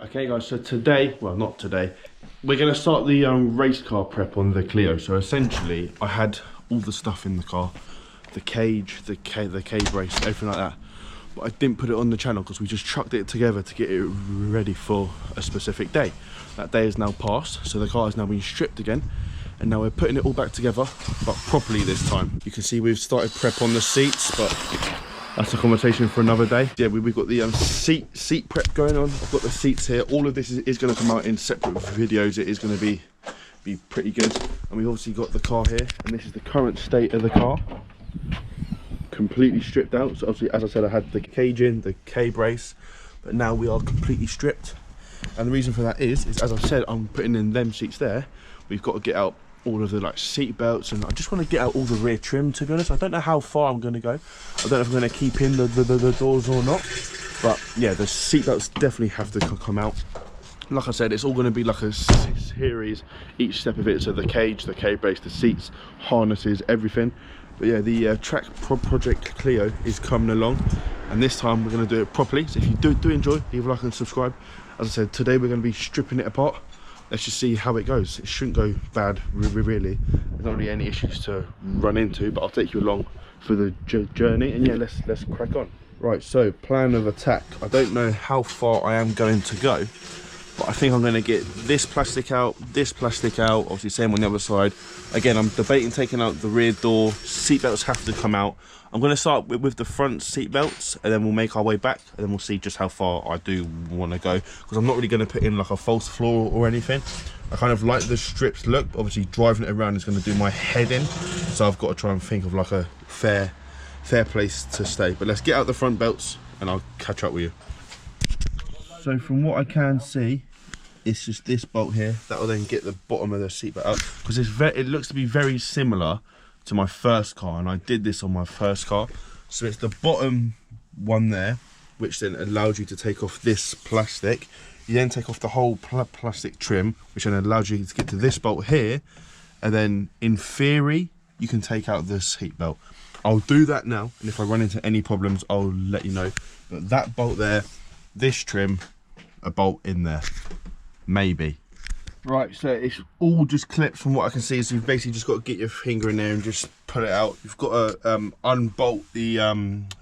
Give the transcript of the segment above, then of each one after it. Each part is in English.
Okay guys, so today, well not today, we're going to start the race car prep on the Clio. So essentially, I had all the stuff in the car, the cage, the cage brace, everything like that. But I didn't put it on the channel because we just chucked it together to get it ready for a specific day. That day is now passed, so the car has now been stripped again. And now we're putting it all back together, but properly this time. You can see we've started prep on the seats, but that's a conversation for another day. Yeah, we've got the seat prep going on. I've got the seats here. All of this is going to come out in separate videos. It is going to be pretty good. And we've obviously got the car here, and this is the current state of the car. Completely stripped out. So obviously, as I said, I had the cage in, the K-brace, but now we are completely stripped. And the reason for that is as I've said, I'm putting in them seats there. We've got to get out all of the like seat belts, and I just want to get out all the rear trim, to be honest. I don't know how far I'm going to go. I don't know if I'm going to keep in the doors or not, but yeah, the seat belts definitely have to come out. Like I said, it's all going to be like a series, each step of it. So the cage, the K-brace, the seats, harnesses, everything. But yeah, the track project Clio is coming along, and this time we're going to do it properly. So if you do enjoy, leave a like and subscribe. As I said, today we're going to be stripping it apart. Let's just see how it goes. It shouldn't go bad, really. There's not really any issues to run into, but I'll take you along for the journey. And yeah, let's crack on. Right, so plan of attack. I don't know how far I am going to go, but I think I'm going to get this plastic out, obviously same on the other side. Again, I'm debating taking out the rear door. Seat belts have to come out. I'm going to start with the front seat belts, and then we'll make our way back, and then we'll see just how far I do want to go, because I'm not really going to put in like a false floor or anything. I kind of like the strips look. Obviously driving it around is going to do my head in, so I've got to try and think of like a fair place to stay. But let's get out the front belts and I'll catch up with you. So from what I can see, it's just this bolt here that will then get the bottom of the seat belt out, because it looks to be very similar to my first car, and I did this on my first car. So it's the bottom one there, which then allows you to take off this plastic. You then take off the whole plastic trim, which then allows you to get to this bolt here, and then in theory you can take out the seat belt. I'll do that now, and if I run into any problems I'll let you know. But that bolt there, this trim, a bolt in there, maybe. Right, so it's all just clipped from what I can see. So you've basically just got to get your finger in there and just put it out. You've got to unbolt the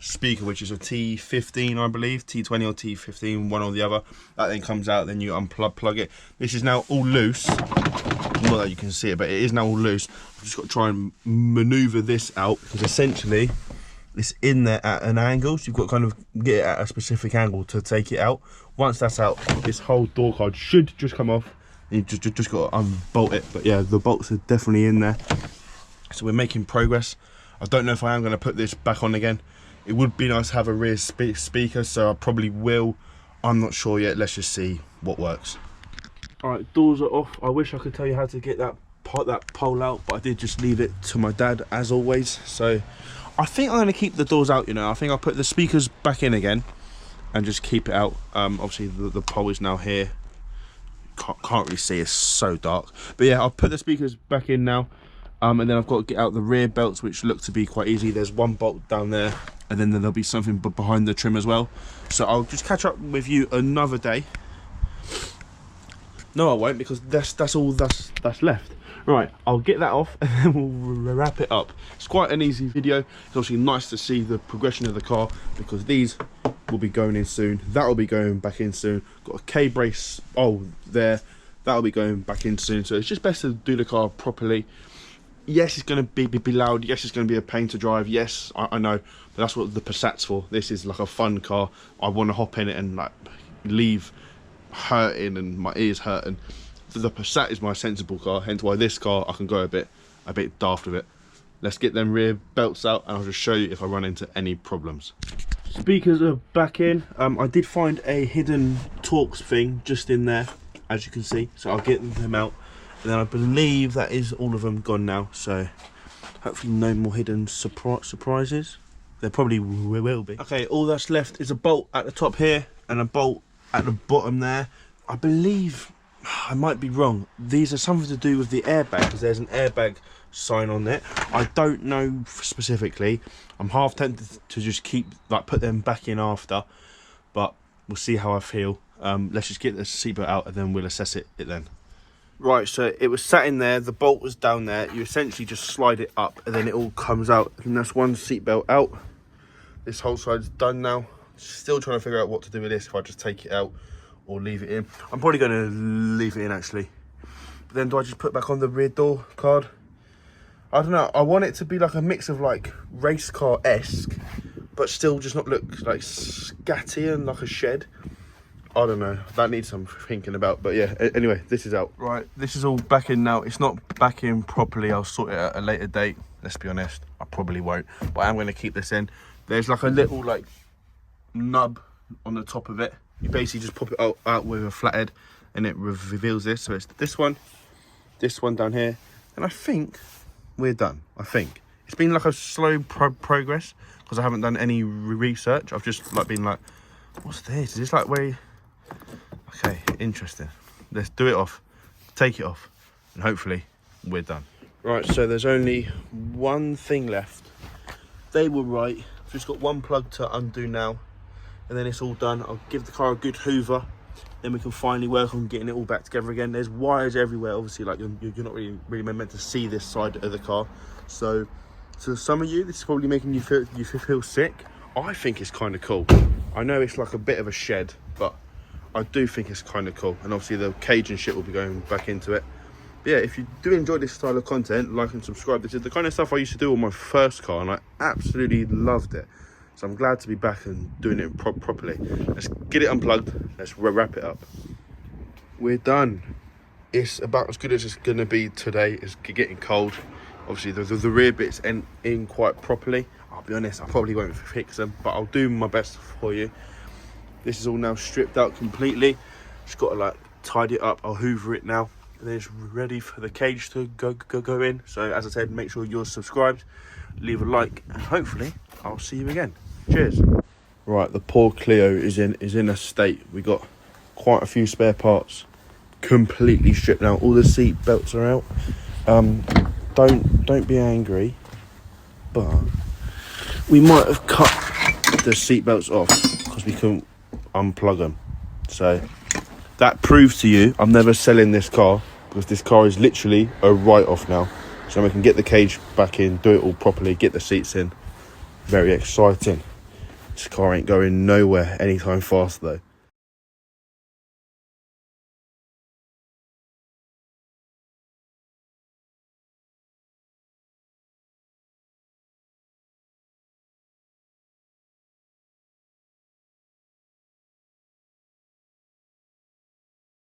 speaker, which is a T15, I believe, T20 or T15, one or the other. That then comes out, then you unplug it. This is now all loose. Not that you can see it, but it is now all loose. I've just got to try and maneuver this out, because essentially it's in there at an angle, so you've got to kind of get it at a specific angle to take it out. Once that's out, this whole door card should just come off. You just got to unbolt it. But yeah, the bolts are definitely in there, so we're making progress. I don't know if I am going to put this back on again. It would be nice to have a rear speaker, so I probably will. I'm not sure yet. Let's just see what works. All right, doors are off. I wish I could tell you how to get that pole out, but I did just leave it to my dad as always. So I think I'm going to keep the doors out, you know. I think I'll put the speakers back in again and just keep it out. Obviously the pole is now here. Can't really see, it's so dark. But yeah, I'll put the speakers back in now, and then I've got to get out the rear belts, which look to be quite easy. There's one bolt down there, and then there'll be something behind the trim as well. So I'll just catch up with you another day. No, I won't, because that's all that's left. Right, I'll get that off and then we'll wrap it up. It's quite an easy video. It's obviously nice to see the progression of the car, because these will be going in soon. That'll be going back in soon. Got a K-brace there. That'll be going back in soon. So it's just best to do the car properly. Yes, it's going to be loud. Yes, it's going to be a pain to drive. Yes, I know. But that's what the Passat's for. This is like a fun car. I want to hop in it and like leave hurting and my ears hurting. The Passat is my sensible car, hence why this car I can go a bit daft with it. Let's get them rear belts out and I'll just show you if I run into any problems. Speakers are back in. I did find a hidden Torx thing just in there, as you can see, so I'll get them out, and then I believe that is all of them gone now, so hopefully no more hidden surprises. There probably will be. Okay, all that's left is a bolt at the top here and a bolt at the bottom there. I believe, I might be wrong, these are something to do with the airbag, because there's an airbag sign on it. I don't know specifically. I'm half tempted to just put them back in after, but we'll see how I feel. Let's just get the seatbelt out and then we'll assess it then. Right, so it was sat in there, the bolt was down there. You essentially just slide it up and then it all comes out. And that's one seatbelt out. This whole side's done now. Still trying to figure out what to do with this, if I just take it out or leave it in. I'm probably going to leave it in actually. But then do I just put back on the rear door card? I don't know. I want it to be like a mix of like race car-esque, but still just not look like scatty and like a shed. I don't know. That needs some thinking about. But yeah, anyway, this is out. Right, this is all back in now. It's not back in properly. I'll sort it at a later date. Let's be honest. I probably won't. But I'm going to keep this in. There's like a little like nub on the top of it. You basically just pop it out with a flathead and it reveals this. So it's this one down here. And I think we're done. I think. It's been like a slow progress because I haven't done any research. I've just like been like, what's this? Is this like where... Okay, interesting. Let's do it off, take it off, and hopefully we're done. Right, so there's only one thing left. They were right. I've just got one plug to undo now, and then it's all done. I'll give the car a good hoover, then we can finally work on getting it all back together again. There's wires everywhere, obviously, like you're not really meant to see this side of the car. So to some of you, this is probably making you feel sick. I think it's kind of cool. I know it's like a bit of a shed, but I do think it's kind of cool. And obviously the cage and shit will be going back into it. But yeah, if you do enjoy this style of content, like and subscribe. This is the kind of stuff I used to do on my first car and I absolutely loved it. So I'm glad to be back and doing it properly. Let's get it unplugged. Let's wrap it up. We're done. It's about as good as it's going to be today. It's getting cold. Obviously the rear bits end in quite properly. I'll be honest, I probably won't fix them, but I'll do my best for you. This is all now stripped out completely. Just got to like tidy it up. I'll hoover it now. And then it's ready for the cage to go in. So as I said, make sure you're subscribed, leave a like, and hopefully I'll see you again. Cheers. Right, the poor Clio is in a state. We got quite a few spare parts completely stripped now. All the seat belts are out. Don't be angry, but we might have cut the seat belts off because we couldn't unplug them. So that proves to you I'm never selling this car, because this car is literally a write-off now. So we can get the cage back in, do it all properly, get the seats in. Very exciting. This car ain't going nowhere anytime fast though.